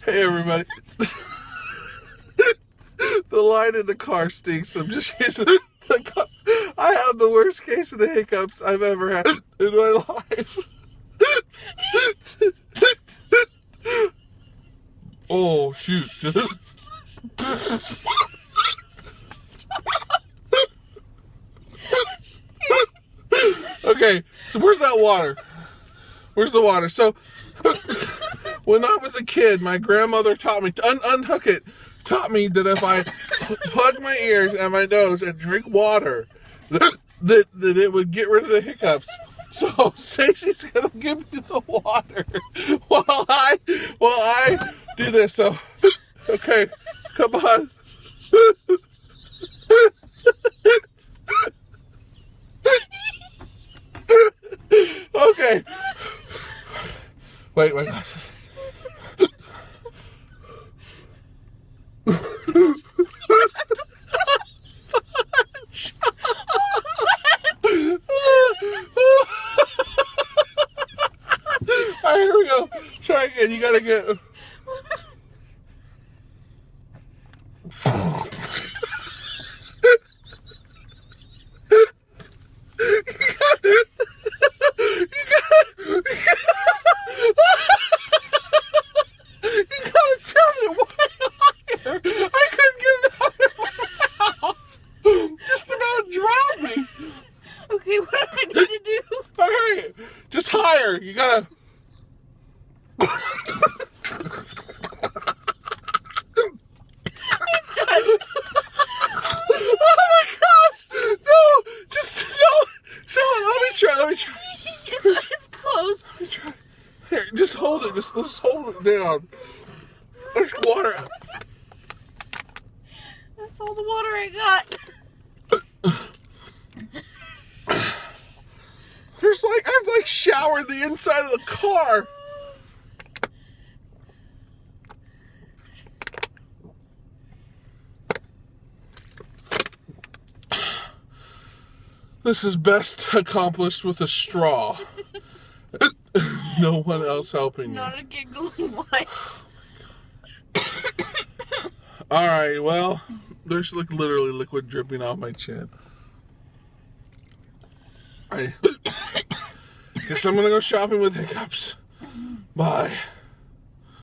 Hey everybody. The line in the car stinks. I'm just using the car. I have the worst case of the hiccups I've ever had in my life. Oh shoot. Okay, so where's that water? Where's the water? So when I was a kid, my grandmother taught me to unhook it. Taught me that if I plug my ears and my nose and drink water, that it would get rid of the hiccups. So Stacey's gonna give me the water while I do this. So okay, come on. Okay. Wait, my glasses. Alright, here we go. Try again. You gotta get. Okay, what do I need to do? Okay, just higher. You gotta. Oh my gosh! No, just no. So let me try. It's closed. Here, just hold it. Just hold it down. There's water. That's all the water I got. I've showered the inside of the car. This is best accomplished with a straw. No one else helping you. Not a giggling wife. Alright, well, there's literally liquid dripping off my chin. I guess I'm gonna go shopping with Hiccups. Bye.